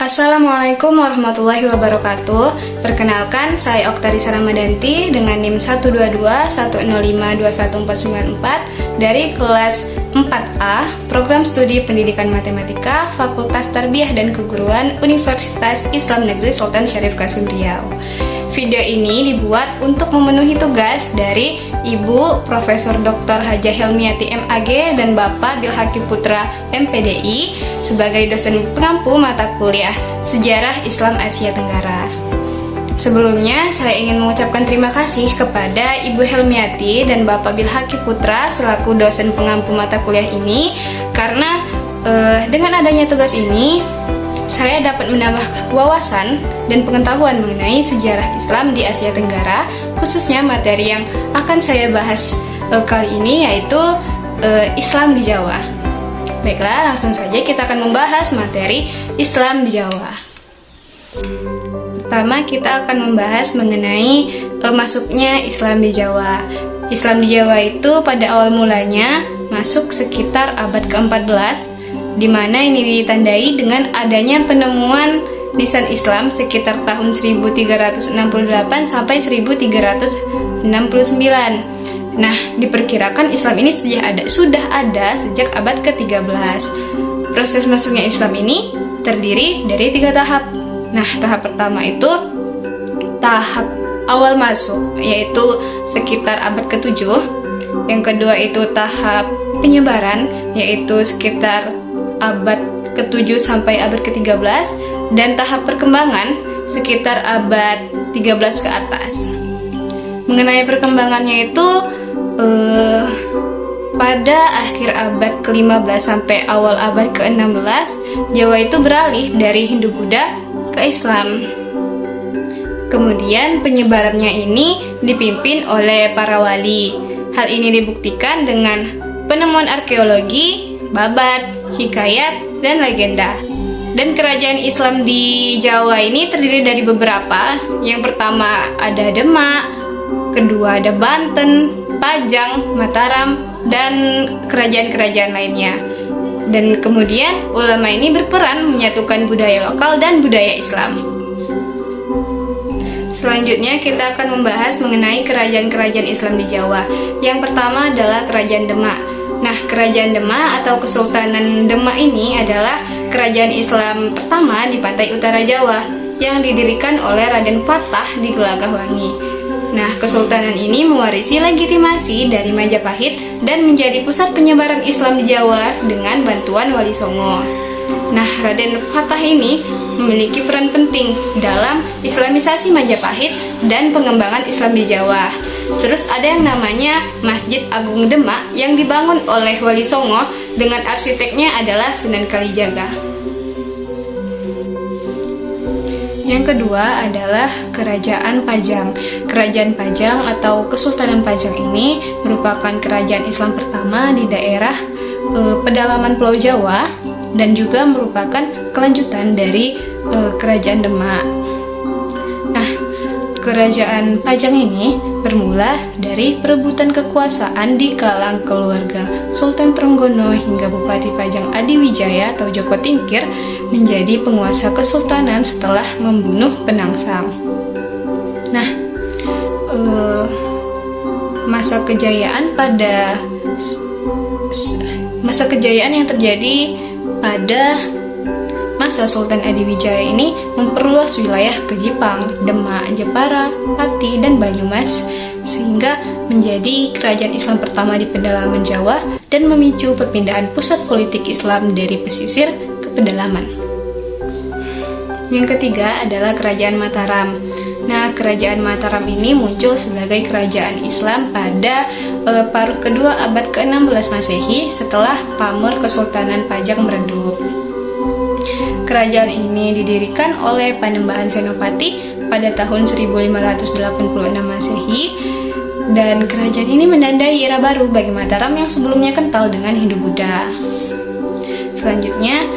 Assalamualaikum warahmatullahi wabarakatuh. Perkenalkan, saya Oktarisa Ramadanti dengan NIM 12210521494 dari kelas 4A, Program Studi Pendidikan Matematika, Fakultas Tarbiyah dan Keguruan Universitas Islam Negeri Sultan Syarif Qasim Riau. Video ini dibuat untuk memenuhi tugas dari Ibu Profesor Dr. Hajah Helmiati MAG dan Bapak Bilhaki Putra MPDI sebagai dosen pengampu mata kuliah Sejarah Islam Asia Tenggara. Sebelumnya, saya ingin mengucapkan terima kasih kepada Ibu Helmiati dan Bapak Bilhaki Putra selaku dosen pengampu mata kuliah ini karena dengan adanya tugas ini saya dapat menambah wawasan dan pengetahuan mengenai sejarah Islam di Asia Tenggara, khususnya materi yang akan saya bahas kali ini yaitu Islam di Jawa. Baiklah, langsung saja kita akan membahas materi Islam di Jawa. Pertama, kita akan membahas mengenai masuknya Islam di Jawa. Islam di Jawa itu pada awal mulanya masuk sekitar abad ke-14, di mana ini ditandai dengan adanya penemuan lisan Islam sekitar tahun 1368 sampai 1369. Nah, diperkirakan Islam ini sudah ada sejak abad ke-13. Proses masuknya Islam ini terdiri dari 3 tahap. Nah, tahap pertama itu tahap awal masuk, yaitu sekitar abad ke-7. Yang kedua itu tahap penyebaran, yaitu sekitar abad ke-7 sampai abad ke-13, dan tahap perkembangan sekitar abad 13 ke atas. Mengenai perkembangannya itu pada akhir abad ke-15 sampai awal abad ke-16, Jawa itu beralih dari Hindu-Buddha ke Islam. Kemudian penyebarannya ini dipimpin oleh para wali. Hal ini dibuktikan dengan penemuan arkeologi, babat, hikayat, dan legenda. Dan kerajaan Islam di Jawa ini terdiri dari beberapa. Yang pertama ada Demak, kedua ada Banten, Pajang, Mataram, dan kerajaan-kerajaan lainnya. Dan kemudian ulama ini berperan menyatukan budaya lokal dan budaya Islam. Selanjutnya kita akan membahas mengenai kerajaan-kerajaan Islam di Jawa. Yang pertama adalah Kerajaan Demak. Nah, Kerajaan Demak atau Kesultanan Demak ini adalah kerajaan Islam pertama di pantai utara Jawa yang didirikan oleh Raden Patah di Gelagahwangi. Nah, Kesultanan ini mewarisi legitimasi dari Majapahit dan menjadi pusat penyebaran Islam di Jawa dengan bantuan Wali Songo. Nah, Raden Patah ini memiliki peran penting dalam Islamisasi Majapahit dan pengembangan Islam di Jawa. Terus ada yang namanya Masjid Agung Demak yang dibangun oleh Wali Songo dengan arsiteknya adalah Sunan Kalijaga. Yang kedua adalah Kerajaan Pajang. Kerajaan Pajang atau Kesultanan Pajang ini merupakan kerajaan Islam pertama di daerah pedalaman Pulau Jawa dan juga merupakan kelanjutan dari Kerajaan Demak. Nah, Kerajaan Pajang ini bermula dari perebutan kekuasaan di kalangan keluarga Sultan Trenggono hingga Bupati Pajang Adiwijaya atau Joko Tingkir menjadi penguasa kesultanan setelah membunuh Penangsang. Nah, masa kejayaan yang terjadi pada masa Sultan Adiwijaya ini memperluas wilayah ke Jepang, Demak, Jepara, Pati, dan Banyumas sehingga menjadi kerajaan Islam pertama di pedalaman Jawa dan memicu perpindahan pusat politik Islam dari pesisir ke pedalaman. Yang ketiga adalah Kerajaan Mataram. Nah, Kerajaan Mataram ini muncul sebagai kerajaan Islam pada paruh kedua abad ke-16 Masehi setelah pamor Kesultanan Pajang meredup. Kerajaan ini didirikan oleh Panembahan Senopati pada tahun 1586 Masehi dan kerajaan ini menandai era baru bagi Mataram yang sebelumnya kental dengan Hindu-Buddha. Selanjutnya,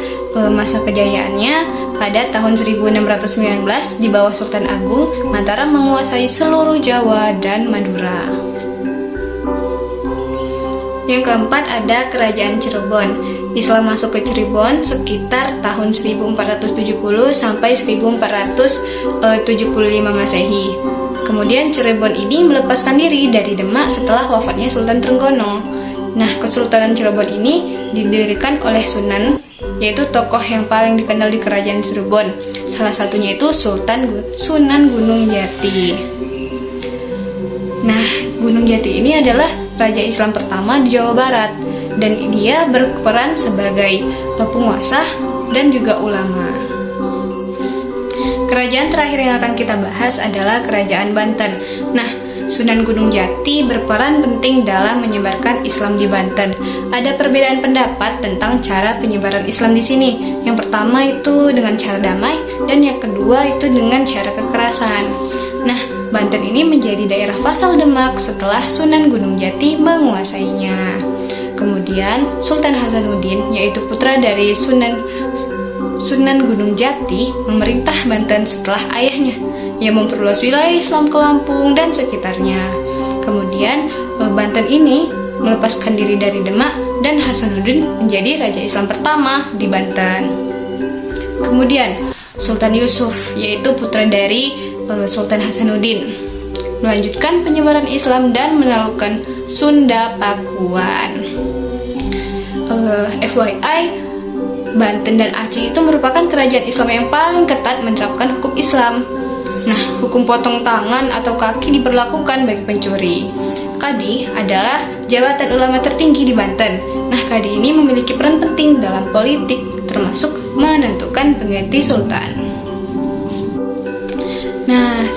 masa kejayaannya pada tahun 1619 di bawah Sultan Agung, Mataram menguasai seluruh Jawa dan Madura. Yang keempat ada Kerajaan Cirebon. Islam masuk ke Cirebon sekitar tahun 1470 sampai 1475 Masehi. Kemudian Cirebon ini melepaskan diri dari Demak setelah wafatnya Sultan Trenggono. Nah, Kesultanan Cirebon ini didirikan oleh Sunan, yaitu tokoh yang paling dikenal di kerajaan Cirebon. Salah satunya itu Sunan Gunung Jati. Nah, Gunung Jati ini adalah raja Islam pertama di Jawa Barat, dan dia berperan sebagai penguasa dan juga ulama. Kerajaan terakhir yang akan kita bahas adalah Kerajaan Banten. Nah, Sunan Gunung Jati berperan penting dalam menyebarkan Islam di Banten. Ada perbedaan pendapat tentang cara penyebaran Islam di sini. Yang pertama itu dengan cara damai, dan yang kedua itu dengan cara kekerasan. Nah, Banten ini menjadi daerah vasal Demak setelah Sunan Gunung Jati menguasainya. Kemudian Sultan Hasanuddin, yaitu putra dari Sunan Gunung Jati, memerintah Banten setelah ayahnya. Ia memperluas wilayah Islam ke Lampung dan sekitarnya. Kemudian Banten ini melepaskan diri dari Demak, dan Hasanuddin menjadi raja Islam pertama di Banten. Kemudian Sultan Yusuf, yaitu putra dari Sultan Hasanuddin, melanjutkan penyebaran Islam dan menaklukkan Sunda Pakuan. FYI, Banten dan Aceh itu merupakan kerajaan Islam yang paling ketat menerapkan hukum Islam. Nah, hukum potong tangan atau kaki diberlakukan bagi pencuri. Kadi adalah jabatan ulama tertinggi di Banten. Nah, Kadi ini memiliki peran penting dalam politik, termasuk menentukan pengganti sultan. Nah,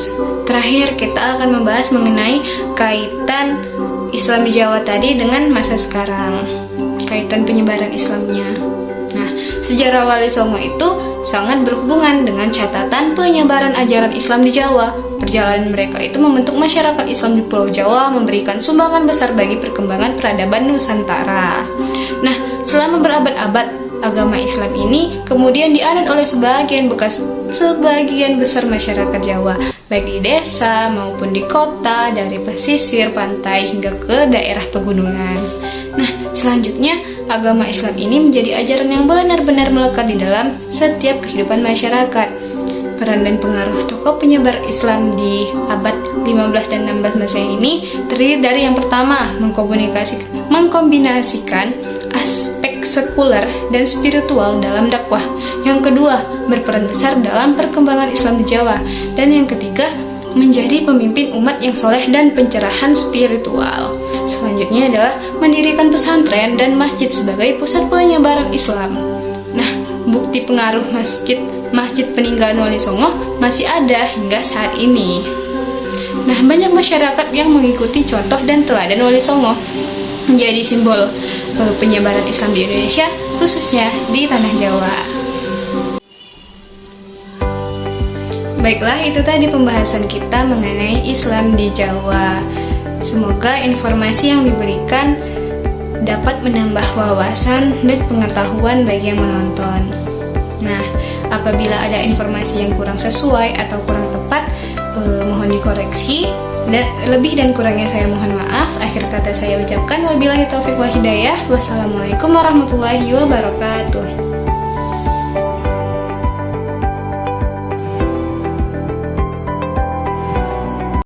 terakhir kita akan membahas mengenai kaitan Islam di Jawa tadi dengan masa sekarang, kaitan penyebaran Islamnya. Nah, sejarah Wali Songo itu sangat berhubungan dengan catatan penyebaran ajaran Islam di Jawa. Perjalanan mereka itu membentuk masyarakat Islam di Pulau Jawa, memberikan sumbangan besar bagi perkembangan peradaban Nusantara. Nah, selama berabad-abad, agama Islam ini kemudian dianut oleh sebagian besar masyarakat Jawa, baik di desa maupun di kota, dari pesisir pantai hingga ke daerah pegunungan. Nah, selanjutnya agama Islam ini menjadi ajaran yang benar-benar melekat di dalam setiap kehidupan masyarakat. Peran dan pengaruh tokoh penyebar Islam di abad 15 dan 16 Masehi ini terdiri dari yang pertama, mengkombinasikan aspek sekuler dan spiritual dalam dakwah. Yang kedua, berperan besar dalam perkembangan Islam di Jawa. Dan yang ketiga, menjadi pemimpin umat yang soleh dan pencerahan spiritual. Selanjutnya adalah mendirikan pesantren dan masjid sebagai pusat penyebaran Islam. Nah, bukti pengaruh masjid peninggalan Wali Songo masih ada hingga saat ini. Nah, banyak masyarakat yang mengikuti contoh dan teladan Wali Songo, menjadi simbol penyebaran Islam di Indonesia, khususnya di tanah Jawa. Baiklah, itu tadi pembahasan kita mengenai Islam di Jawa. Semoga informasi yang diberikan dapat menambah wawasan dan pengetahuan bagi yang menonton. Nah, apabila ada informasi yang kurang sesuai atau kurang tepat, mohon dikoreksi. Dan lebih dan kurangnya saya mohon maaf. Akhir kata saya ucapkan wabillahi taufiq wal hidayah. Wassalamualaikum warahmatullahi wabarakatuh.